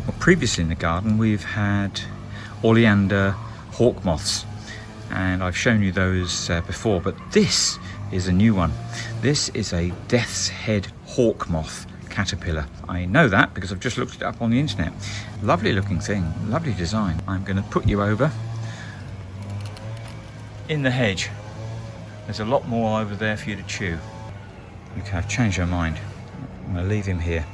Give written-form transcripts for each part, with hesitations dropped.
Well, previously in the garden we've had oleander hawk moths, and I've shown you those before, but this is a new one. This is a death's head hawk moth caterpillar. I know that because I've just looked it up on the internet. Lovely looking thing, lovely design. I'm going to put you over in the hedge. There's a lot more over there for you to chew. Okay, I've changed my mind. I'm going to leave him here.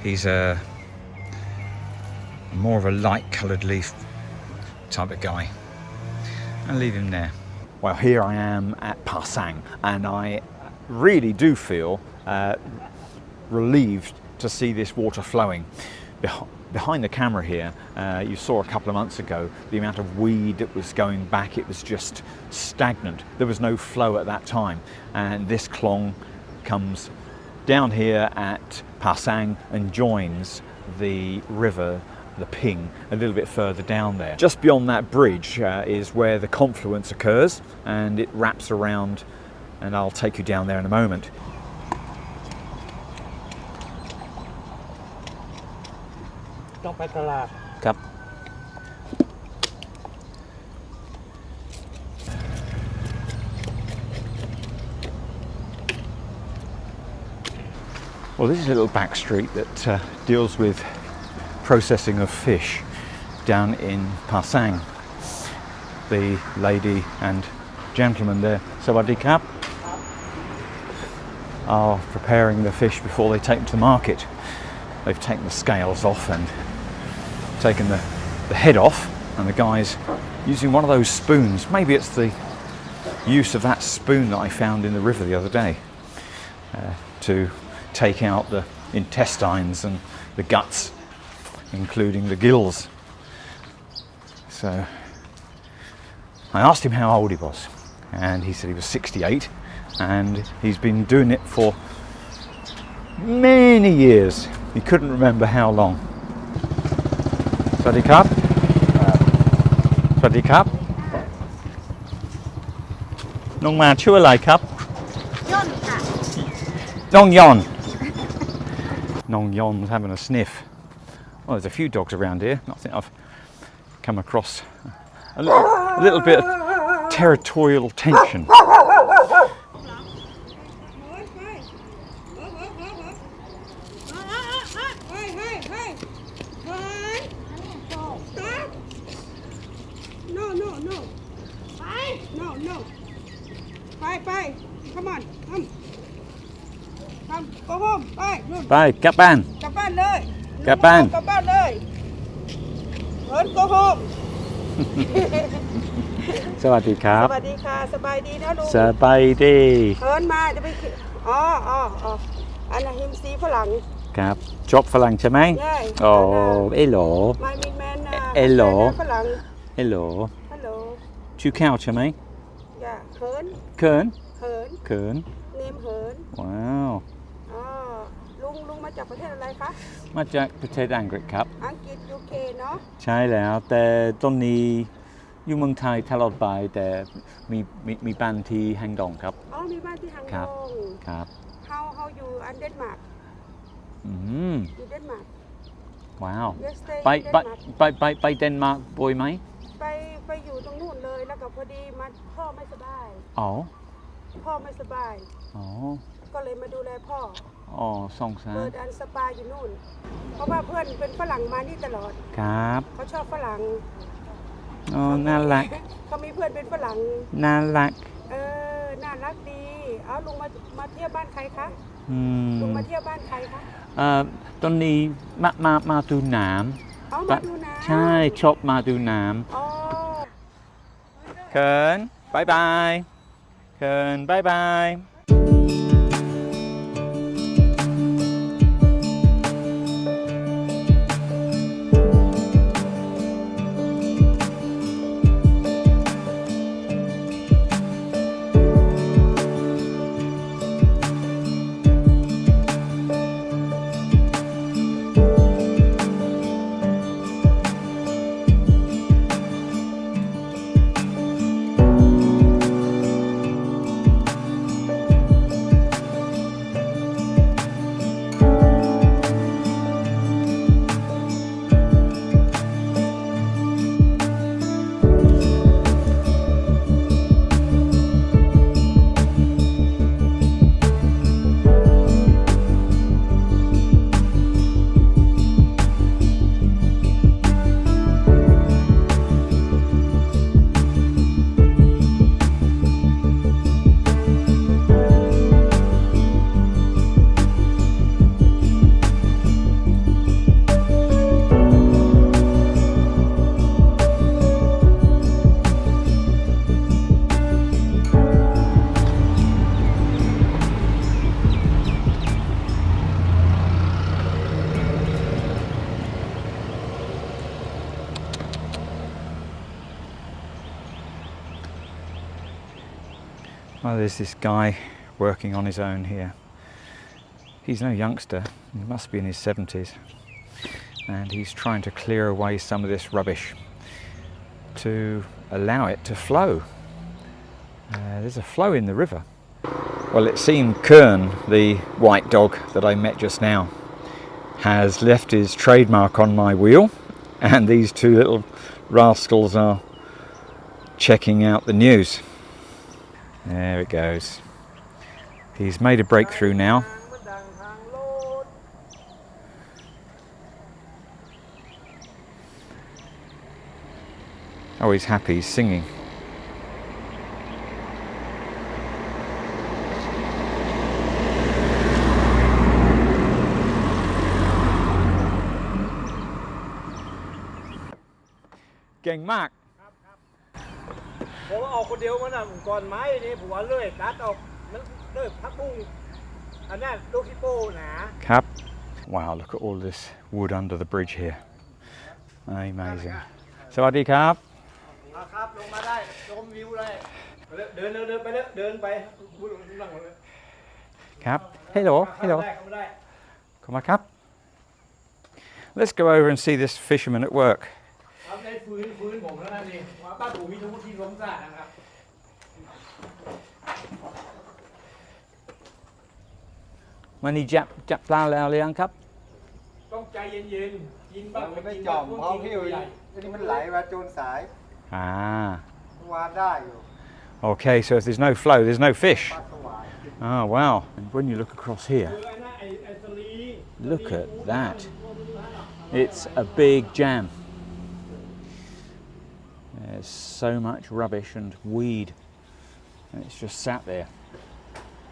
He's more of a light coloured leaf type of guy. I'll leave him there. Well, here I am at Pasang, and I really do feel relieved to see this water flowing. Behind the camera here, you saw a couple of months ago the amount of weed that was going back. It was just stagnant. There was no flow at that time, and this clong comes down here at Pasang and joins the river, the Ping, a little bit further down there. Just beyond that bridge is where the confluence occurs, and it wraps around, and I'll take you down there in a moment. Cup. Well, this is a little back street that deals with processing of fish down in Pasang. The lady and gentleman there, Sawadee Kap, are preparing the fish before they take them to the market. They've taken the scales off and taken the head off, and the guy's using one of those spoons. Maybe it's the use of that spoon that I found in the river the other day to take out the intestines and the guts, including the gills. So I asked him how old he was, and he said he was 68, and he's been doing it for many years. He couldn't remember how long. Sawadee Kap. Sawadee Kap. Nong maชื่ออะไรครับ Yon ค่ะ Nong Yon. Nong Yon's having a sniff. Well, there's a few dogs around here. I think I've come across a little bit of territorial tension. No. Bye. Come on. Come. Go home. Bye. ไปกลับบ้าน กลับบ้านเลย กลับบ้าน กลับบ้านเลยเอิ้น go home สวัสดีครับ สวัสดีค่ะสบายดีนะลุง สบายดี เอิ้นมาจะไปอ๋ออันนั้นหิมซีฝรั่ง ครับชอบฝรั่งใช่ไหม ใช่ โอ้เอโหล My big man เอโหล ฝรั่ง เอโหล Hello ชื่อแก้วใช่ไหม อย่าเขิน เขิน เขิน เขิน เนมเขิน ว้าว อ๋อลุงมาจากประเทศอะไรคะ มาจากประเทศอังกฤษครับ อังกฤษ UK เนาะ ใช่แล้วแต่ตอนนี้อยู่เมืองไทยตลอดไปแต่มีบ้านที่ฮังดงครับ อ๋อมีบ้านที่ฮัง ครับ กง ครับ How you in Denmark อยู่เดนมาร์ก ว้าว Yes, stay ไป in Denmark ไปเดนมาร์กบ่อยไหม ไปอยู่ตรงนู่นเลยแล้วก็พอดีพ่อไม่สบาย อ๋อ พ่อไม่สบาย อ๋อ ก็เลยมาดูแลพ่อ อ๋อสงสาร เปิดอันสปาอยู่นู่น เพราะว่าเพื่อนเป็นฝรั่งมานี่ตลอด ครับ เขาชอบฝรั่ง อ๋อน่ารัก เขามีเพื่อนเป็นฝรั่ง น่ารัก น่ารักดีเอาลุงมาเที่ยวบ้านใครคะ ลุงมาเที่ยวบ้านใครคะ ตอนนี้มาดูน้ำ อ๋อมาดูน้ำ ใช่ชอบมาดูน้ อ๋อ ำเขินบายบายเขินบายบาย Well, there's this guy working on his own here. He's no youngster, he must be in his 70s, and he's trying to clear away some of this rubbish to allow it to flow. There's a flow in the river. Well, it seemed Kern, the white dog that I met just now, has left his trademark on my wheel, and these two little rascals are checking out the news. There it goes. He's made a breakthrough now. Oh, he's happy, he's singing. Gheng mak. ผมออกคนเดียวมันน่ะก่อนไม้นี่ผมว่าเลื่อยตัดออกมันเลื่อยพักบุ้งอันนั้นลูกฮิปโปหนา Cap. Wow, look at all this wood under the bridge here. Amazing. Sawadee krab. ครับลงมาได้ชมวิวเลยเดินไปเลยเดินไปบุ้งนั่งเลย Cap. Hello, เข้า hello. มาได้ Come on, Cap. Let's go over and see this fisherman at work. เอาได้ฟื้นผมแล้วนั่นเองว่าป้าตู่มีทุกที่ล้มซากนะครับ Many jap plow lao liang Cap. ต้องใจเย็นๆกินบ้าง มันไม่จอมเพราะพี่อันนี้มันไหลมาโจนสาย Ah. วานได้อยู่ Okay, so if there's no flow, there's no fish. ปลาสวาย Oh, wow. And when you look across here, คือไอ้นั่นไอ้สลี look at that. It's a big jam. There's so much rubbish and weed. And it's just sat there,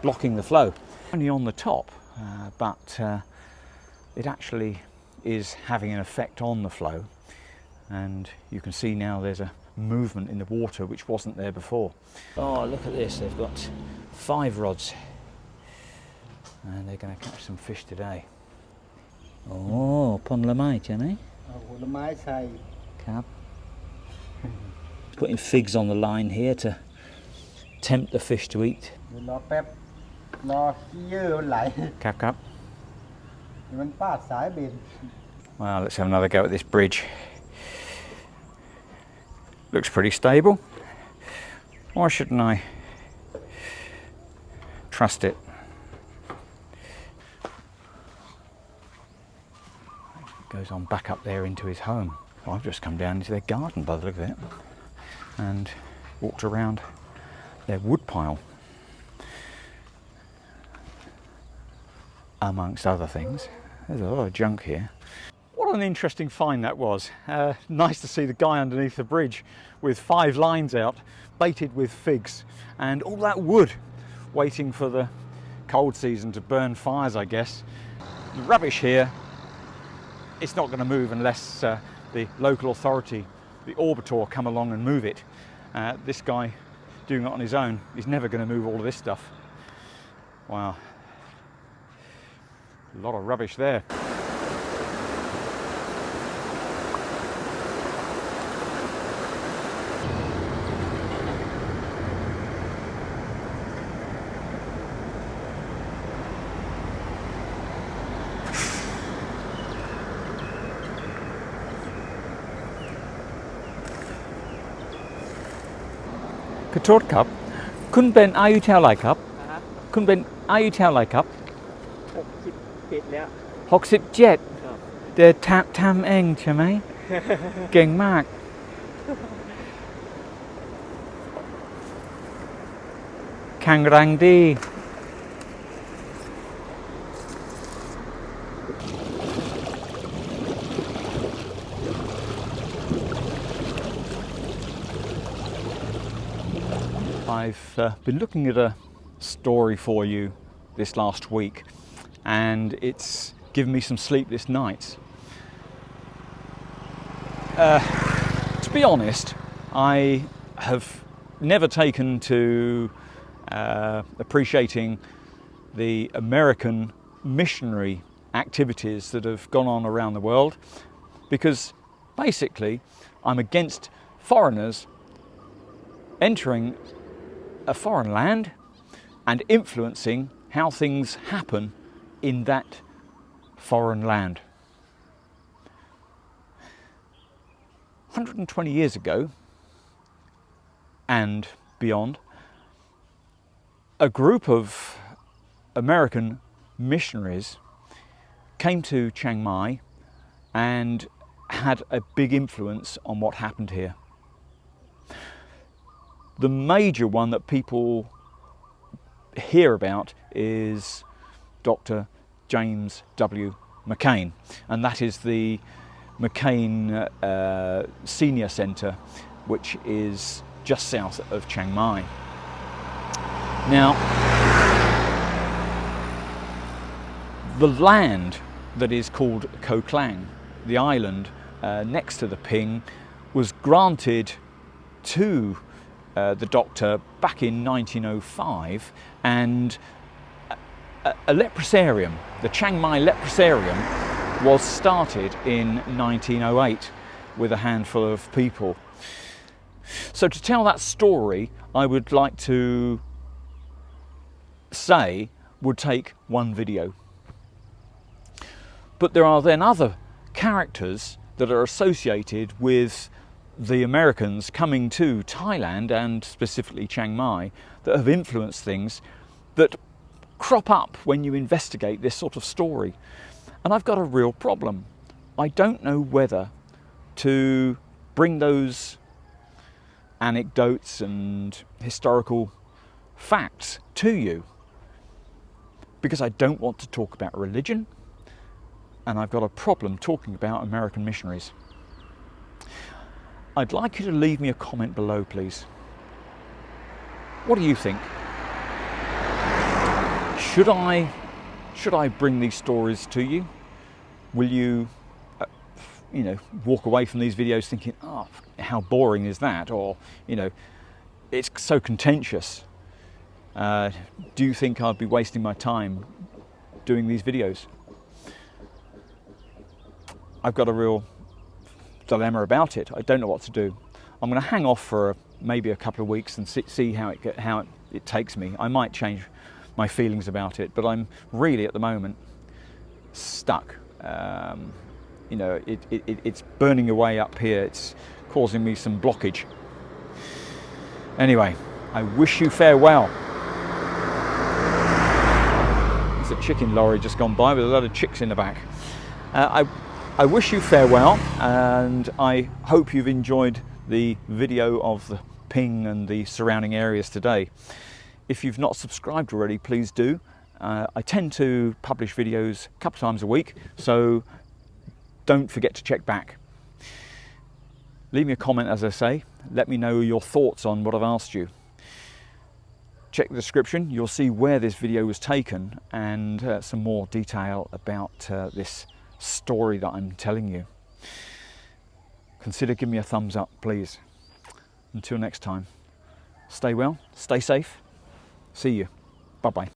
blocking the flow. Only on the top, but it actually is having an effect on the flow. And you can see now there's a movement in the water which wasn't there before. Oh, look at this. They've got 5 rods. And they're going to catch some fish today. Oh, pon lamai, Jenny. เอาผลไม้ใส่ Cap. Putting figs on the line here to tempt the fish to eat. เดี๋ยวรอแป๊บรอขี้เยื่อมันไหล Cap, cap. มันปาดสายเบน Well, let's have another go at this bridge. Looks pretty stable. Why shouldn't I trust it? Goes on back up there into his home. Well, I've just come down into their garden by the look of it and walked around their wood pile, amongst other things. There's a lot of junk here. What an interesting find that was. Nice to see the guy underneath the bridge with 5 lines out, baited with figs, and all that wood waiting for the cold season to burn fires, I guess. The rubbish here, it's not going to move unless the local authority, the Orbitor, come along and move it. This guy doing it on his own, he's never going to move all of this stuff. Wow. A lot of rubbish there. Katot Cup. Kun ben ayu tel lai cup. Kun ben ayu tel lai cup. 60 ปิดแล้ว 67 เดี๋ยวทำเองใช่ไหม เก่งมาก แข็งแรงดี I've been looking at a story for you this last week, and it's given me some sleepless nights. To be honest, I have never taken to appreciating the American missionary activities that have gone on around the world, because basically I'm against foreigners entering a foreign land and influencing how things happen in that foreign land. 120 years ago and beyond, a group of American missionaries came to Chiang Mai and had a big influence on what happened here. The major one that people hear about is Dr. James W. McCain, and that is the McCain Senior Centre, which is just south of Chiang Mai. Now, the land that is called Koh Klang, the island next to the Ping, was granted to the doctor back in 1905, and a leprosarium, the Chiang Mai leprosarium, was started in 1908 with a handful of people. So to tell that story, I would like to say would take one video. But there are then other characters that are associated with the Americans coming to Thailand, and specifically Chiang Mai, that have influenced things that crop up when you investigate this sort of story. And I've got a real problem. I don't know whether to bring those anecdotes and historical facts to you, because I don't want to talk about religion, and I've got a problem talking about American missionaries. I'd like you to leave me a comment below, please. What do you think? Should I bring these stories to you? Will you, walk away from these videos thinking, oh, how boring is that? Or, it's so contentious. Do you think I'd be wasting my time doing these videos? I've got a real dilemma about it. I don't know what to do. I'm going to hang off for maybe a couple of weeks and see how it takes me. I might change my feelings about it, but I'm really at the moment stuck. It's burning away up here. It's causing me some blockage. Anyway, I wish you farewell. There's a chicken lorry just gone by with a lot of chicks in the back. I wish you farewell, and I hope you've enjoyed the video of the Ping and the surrounding areas today. If you've not subscribed already, please do. I tend to publish videos a couple of times a week, so don't forget to check back. Leave me a comment, as I say. Let me know your thoughts on what I've asked you. Check the description, you'll see where this video was taken, and some more detail about this story that I'm telling you. Consider giving me a thumbs up, please. Until next time, stay well, stay safe. See you. Bye-bye.